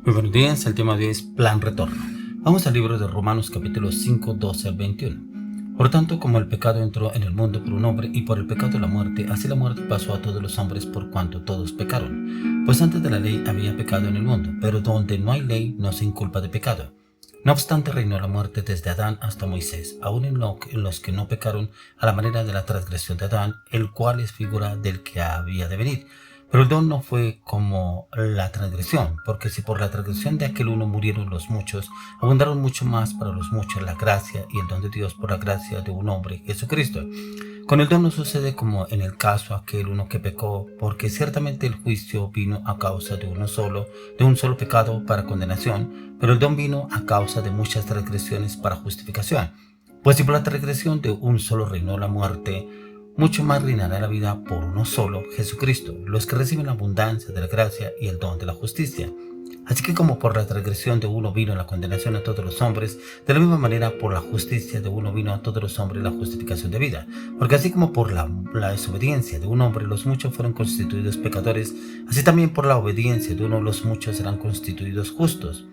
Muy buenos días, el tema de hoy es plan retorno. Vamos al libro de Romanos capítulo 5, 12 al 21. Por tanto, como el pecado entró en el mundo por un hombre y por el pecado la muerte, así la muerte pasó a todos los hombres por cuanto todos pecaron. Pues antes de la ley había pecado en el mundo, pero donde no hay ley no se inculpa de pecado. No obstante, reinó la muerte desde Adán hasta Moisés, aun en los que no pecaron a la manera de la transgresión de Adán, el cual es figura del que había de venir. Pero el don no fue como la transgresión, porque si por la transgresión de aquel uno murieron los muchos, abundaron mucho más para los muchos la gracia y el don de Dios por la gracia de un hombre, Jesucristo. Con el don no sucede como en el caso aquel uno que pecó, porque ciertamente el juicio vino a causa de un solo pecado para condenación, pero el don vino a causa de muchas transgresiones para justificación. Pues si por la transgresión de un solo reinó la muerte, mucho más reinará la vida por uno solo, Jesucristo, los que reciben la abundancia de la gracia y el don de la justicia. Así que como por la transgresión de uno vino la condenación a todos los hombres, de la misma manera por la justicia de uno vino a todos los hombres la justificación de vida. Porque así como por la desobediencia de un hombre los muchos fueron constituidos pecadores, así también por la obediencia de uno los muchos serán constituidos justos.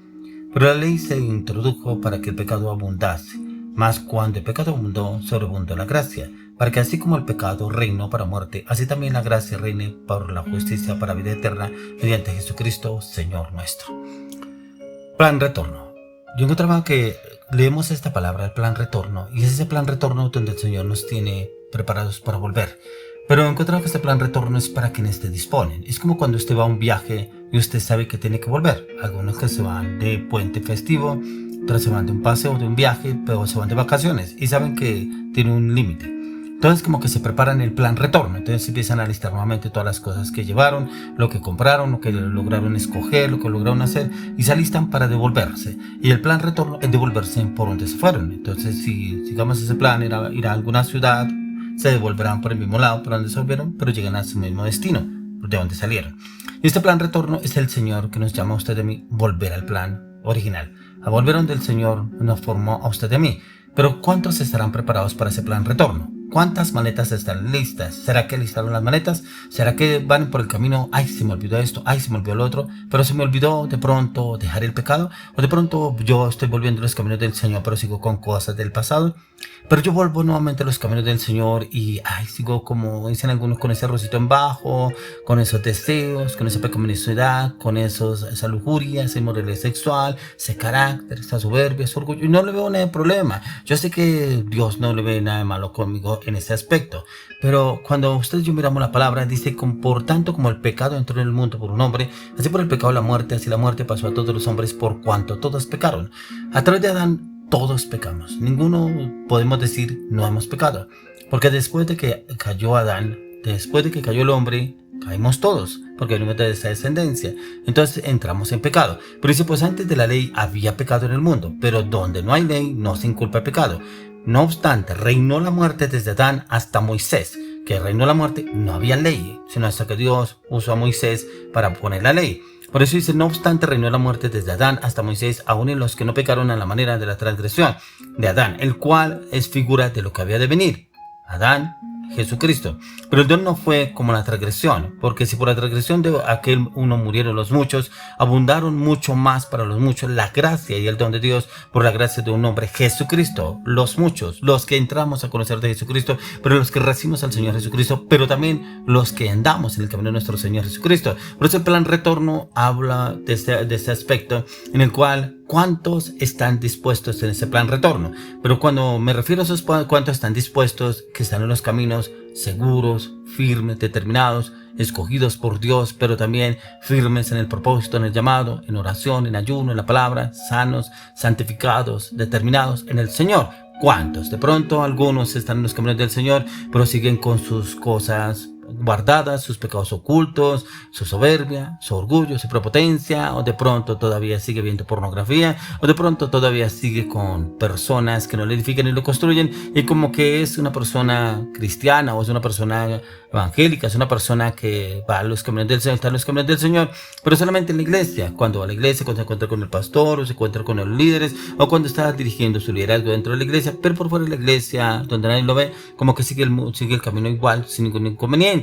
Pero la ley se introdujo para que el pecado abundase, mas cuando el pecado abundó, sobreabundó la gracia, para que así como el pecado reinó para muerte, así también la gracia reine por la justicia para vida eterna, mediante Jesucristo, Señor nuestro. Plan retorno. Yo encontraba que leemos esta palabra, el plan retorno, y es ese plan retorno donde el Señor nos tiene preparados para volver. Pero encontraba que este plan retorno es para quienes te disponen. Es como cuando usted va a un viaje y usted sabe que tiene que volver. Algunos que se van de puente festivo, otros se van de un paseo, de un viaje, pero se van de vacaciones y saben que tiene un límite. Entonces como que se preparan el plan retorno, entonces empiezan a listar nuevamente todas las cosas que llevaron, lo que compraron, lo que lograron escoger, lo que lograron hacer y se alistan para devolverse. Y el plan retorno es devolverse por donde se fueron. Entonces si digamos ese plan era ir a alguna ciudad, se devolverán por el mismo lado por donde se volvieron, pero llegan a su mismo destino, de donde salieron. Y este plan retorno es el Señor que nos llama a usted y a mí volver al plan original, a volver donde el Señor nos formó a usted y a mí. Pero ¿cuántos estarán preparados para ese plan retorno? ¿Cuántas maletas están listas? ¿Será que listaron las maletas? ¿Será que van por el camino? Ay, se me olvidó esto, ay, se me olvidó lo otro, pero se me olvidó de pronto dejar el pecado, o de pronto yo estoy volviendo a los caminos del Señor, pero sigo con cosas del pasado. Pero yo vuelvo nuevamente a los caminos del Señor y sigo, como dicen algunos, con ese rosito en bajo, con esos deseos, con esa pecaminosidad, con esa lujuria, esa inmoralidad sexual, ese carácter, esa soberbia, ese orgullo. Y no le veo nada de problema. Yo sé que Dios no le ve nada de malo conmigo en ese aspecto. Pero cuando usted y yo miramos la palabra, dice, por tanto como el pecado entró en el mundo por un hombre, así por el pecado la muerte, así la muerte pasó a todos los hombres por cuanto todos pecaron. A través de Adán, todos pecamos. Ninguno podemos decir no hemos pecado. Porque después de que cayó Adán, después de que cayó el hombre, caímos todos, porque venimos de esa descendencia. Entonces entramos en pecado. Pero dice, pues antes de la ley había pecado en el mundo, pero donde no hay ley no se inculpa el pecado. No obstante, reinó la muerte desde Adán hasta Moisés. Que reinó la muerte, no había ley, sino hasta que Dios usó a Moisés para poner la ley. Por eso dice, no obstante, reinó la muerte desde Adán hasta Moisés, aun en los que no pecaron a la manera de la transgresión de Adán, el cual es figura de lo que había de venir. Adán, Jesucristo. Pero el don no fue como la transgresión, porque si por la transgresión de aquel uno murieron los muchos, abundaron mucho más para los muchos la gracia y el don de Dios por la gracia de un hombre, Jesucristo. Los muchos, los que entramos a conocer de Jesucristo, pero los que recibimos al Señor Jesucristo, pero también los que andamos en el camino de nuestro Señor Jesucristo. Por eso el plan retorno habla de este aspecto en el cual ¿cuántos están dispuestos en ese plan retorno? Pero cuando me refiero a esos cuántos están dispuestos, que están en los caminos seguros, firmes, determinados, escogidos por Dios, pero también firmes en el propósito, en el llamado, en oración, en ayuno, en la palabra, sanos, santificados, determinados en el Señor. ¿Cuántos? De pronto algunos están en los caminos del Señor, pero siguen con sus cosas guardadas, sus pecados ocultos, su soberbia, su orgullo, su prepotencia, o de pronto todavía sigue viendo pornografía, o de pronto todavía sigue con personas que no le edifican y lo construyen, y como que es una persona cristiana o es una persona evangélica, es una persona que va a los caminos del Señor, está en los caminos del Señor, pero solamente en la iglesia, cuando va a la iglesia, cuando se encuentra con el pastor, o se encuentra con los líderes, o cuando está dirigiendo su liderazgo dentro de la iglesia, pero por fuera de la iglesia, donde nadie lo ve, como que sigue el camino igual, sin ningún inconveniente.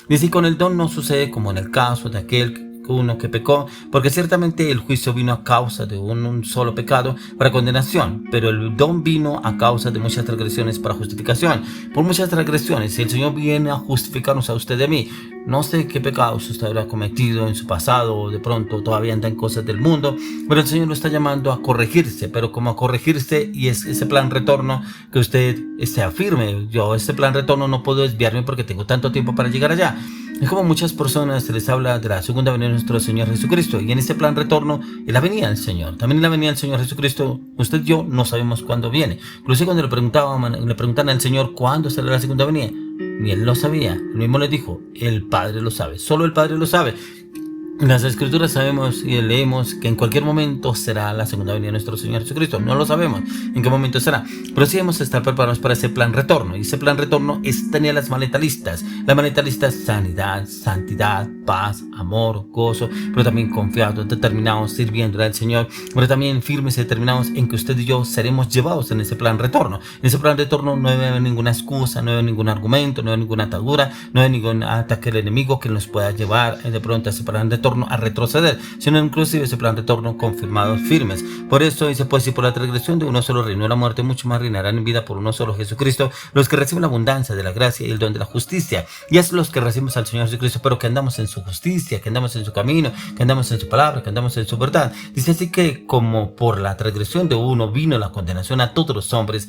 Dice, con el don no sucede como en el caso de aquel uno que pecó, porque ciertamente el juicio vino a causa de un solo pecado para condenación, pero el don vino a causa de muchas transgresiones para justificación. Por muchas transgresiones, el Señor viene a justificarnos a usted y a mí. No sé qué pecados usted habrá cometido en su pasado, o de pronto todavía anda en cosas del mundo, pero el Señor lo está llamando a corregirse, pero como a corregirse, y es ese plan retorno que usted se afirme: yo este plan retorno no puedo desviarme porque tengo tanto tiempo para llegar allá. Es como muchas personas se les habla de la segunda venida de nuestro Señor Jesucristo, y en este plan retorno es la venida del Señor. También la venida del Señor Jesucristo, usted y yo no sabemos cuándo viene. Incluso cuando le preguntan al Señor cuándo será la segunda venida, ni él lo sabía. Él mismo le dijo: el Padre lo sabe, solo el Padre lo sabe. En las Escrituras sabemos y leemos que en cualquier momento será la segunda venida de nuestro Señor Jesucristo. No lo sabemos en qué momento será, pero sí debemos estar preparados para ese plan retorno. Y ese plan retorno tenía las maletas listas. La maleta lista: sanidad, santidad, paz, amor, gozo, pero también confiados, determinados, sirviendo al Señor, pero también firmes y determinados en que usted y yo seremos llevados en ese plan retorno. En ese plan retorno no debe haber ninguna excusa, no debe haber ningún argumento, no debe haber ninguna atadura, no debe haber ningún ataque del enemigo que nos pueda llevar de pronto a ese plan retorno a retroceder, sino inclusive ese plan retorno confirmados firmes. Por eso dice: pues si por la transgresión de uno solo reinó la muerte, mucho más reinarán en vida por uno solo, Jesucristo, los que reciben la abundancia de la gracia y el don de la justicia. Y es los que recibimos al Señor Jesucristo, pero que andamos en su justicia, que andamos en su camino, que andamos en su palabra, que andamos en su verdad. Dice así que como por la transgresión de uno vino la condenación a todos los hombres,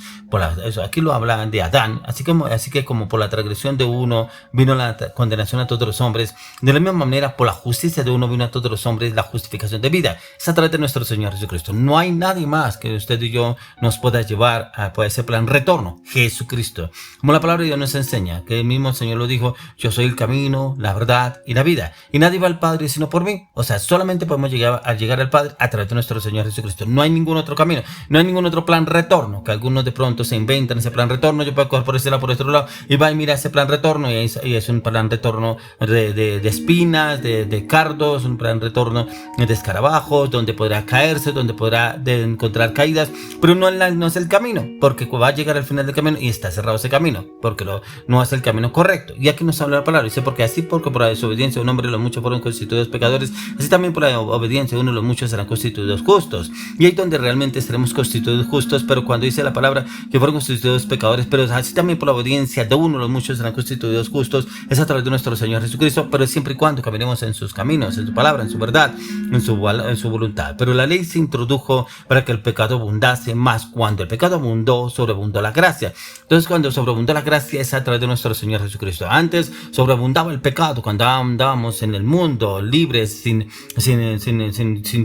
aquí lo hablan de Adán, así que como por la transgresión de uno vino la condenación a todos los hombres, de la misma manera por la justicia de uno vino a todos los hombres la justificación de vida. Es a través de nuestro Señor Jesucristo. No hay nadie más que usted y yo nos pueda llevar a ese plan retorno: Jesucristo. Como la palabra de Dios nos enseña, que el mismo Señor lo dijo: yo soy el camino, la verdad y la vida, y nadie va al Padre sino por mí. O sea, solamente podemos llegar al Padre a través de nuestro Señor Jesucristo. No hay ningún otro camino, no hay ningún otro plan retorno, que algunos de pronto se inventan ese plan retorno: yo puedo coger por ese lado, por este otro lado, y va y mira ese plan retorno, y es un plan retorno de espinas, de cardos, un plan retorno de escarabajos, donde podrá caerse, donde podrá encontrar caídas, pero no es el camino, porque va a llegar al final del camino y está cerrado ese camino, porque no es el camino correcto. Y aquí nos habla la palabra, dice: porque por la desobediencia de un hombre los muchos fueron constituidos pecadores, así también por la obediencia de uno los muchos serán constituidos justos. Y ahí donde realmente seremos constituidos justos, pero cuando dice la palabra que fueron constituidos pecadores, pero así también por la obediencia de uno los muchos serán constituidos justos, es a través de nuestro Señor Jesucristo, pero siempre y cuando caminemos en sus caminos, en su palabra, en su verdad, en su voluntad. Pero la ley se introdujo para que el pecado abundase, más cuando el pecado abundó, sobreabundó la gracia. Entonces, cuando sobreabundó la gracia es a través de nuestro Señor Jesucristo. Antes sobreabundaba el pecado cuando andábamos en el mundo libres, sin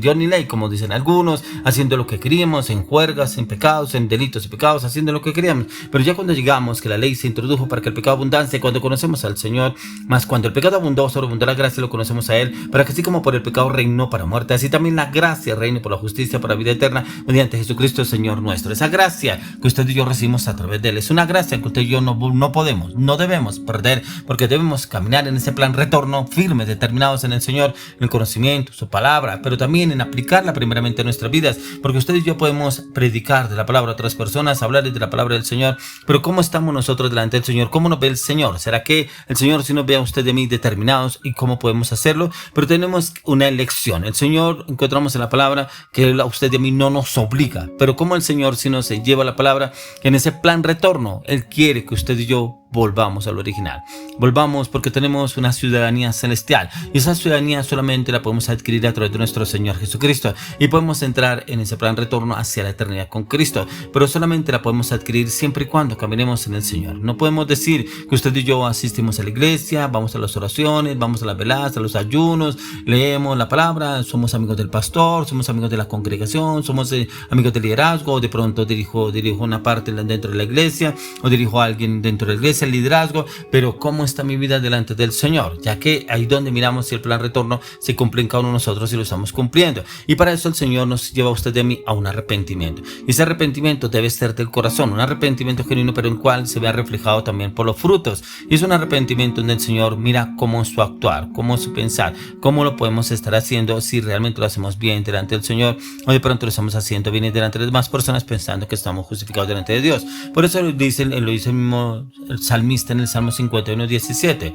Dios ni ley, como dicen algunos, haciendo lo que queríamos, en juergas, en pecados, en delitos y pecados, haciendo lo que queríamos. Pero ya cuando llegamos, que la ley se introdujo para que el pecado abundase, cuando conocemos al Señor, más cuando el pecado abundó, sobreabundó la gracia, lo conocemos a Él, para que así como por el pecado reinó para muerte, así también la gracia reine por la justicia para vida eterna mediante Jesucristo Señor nuestro. Esa gracia que usted y yo recibimos a través de Él es una gracia que usted y yo no podemos, no debemos perder, porque debemos caminar en ese plan retorno firmes, determinados en el Señor, en el conocimiento, su palabra, pero también en aplicarla primeramente en nuestras vidas, porque usted y yo podemos predicar de la palabra a otras personas, hablarles de la palabra del Señor, pero ¿cómo estamos nosotros delante del Señor? ¿Cómo nos ve el Señor? ¿Será que el Señor sí nos ve a usted y a mí determinados y cómo podemos hacerlo? Pero tenemos una elección. El Señor, encontramos en la palabra que a usted y a mí no nos obliga, pero como el Señor si nos lleva la palabra, en ese plan retorno, Él quiere que usted y yo volvamos al original. Volvamos porque tenemos una ciudadanía celestial, y esa ciudadanía solamente la podemos adquirir a través de nuestro Señor Jesucristo, y podemos entrar en ese plan retorno hacia la eternidad con Cristo, pero solamente la podemos adquirir siempre y cuando caminemos en el Señor. No podemos decir que usted y yo asistimos a la iglesia, vamos a las oraciones, vamos a las veladas, a los ayunos, leemos la palabra, somos amigos del pastor, somos amigos de la congregación, somos amigos del liderazgo, de pronto dirijo una parte dentro de la iglesia, o dirijo a alguien dentro de la iglesia, el liderazgo, pero ¿cómo está mi vida delante del Señor? Ya que ahí donde miramos si el plan retorno se cumple en cada uno de nosotros y lo estamos cumpliendo. Y para eso el Señor nos lleva a usted y a mí a un arrepentimiento. Y ese arrepentimiento debe ser del corazón, un arrepentimiento genuino, pero en cual se vea reflejado también por los frutos. Y es un arrepentimiento donde el Señor mira cómo es su actuar, cómo es su pensar, cómo lo podemos estar haciendo, si realmente lo hacemos bien delante del Señor, o de pronto lo estamos haciendo bien delante de las demás personas pensando que estamos justificados delante de Dios. Por eso lo dice el mismo salmista en el Salmo 51:17.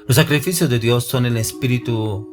Los sacrificios de Dios son el espíritu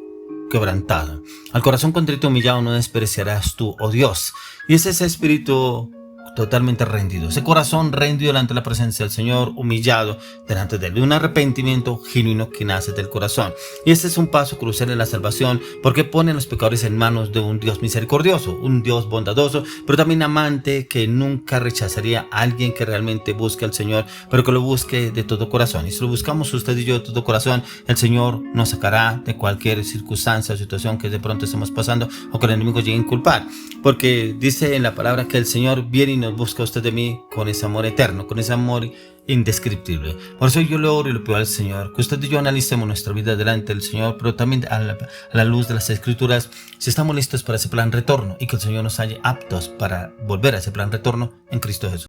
quebrantado. Al corazón contrito y humillado no despreciarás tú, oh Dios. Y es ese espíritu totalmente rendido, ese corazón rendido delante de la presencia del Señor, humillado delante de Él, de un arrepentimiento genuino que nace del corazón. Y este es un paso crucial en la salvación, porque pone a los pecadores en manos de un Dios misericordioso, un Dios bondadoso, pero también amante, que nunca rechazaría a alguien que realmente busque al Señor, pero que lo busque de todo corazón. Y si lo buscamos usted y yo de todo corazón, el Señor nos sacará de cualquier circunstancia o situación que de pronto estemos pasando o que el enemigo llegue a inculpar, porque dice en la palabra que el Señor viene y nos busca a usted de mí con ese amor eterno, con ese amor indescriptible. Por eso yo le oro y le pido al Señor que usted y yo analicemos nuestra vida delante del Señor, pero también a la luz de las Escrituras, si estamos listos para ese plan retorno, y que el Señor nos halle aptos para volver a ese plan retorno en Cristo Jesús.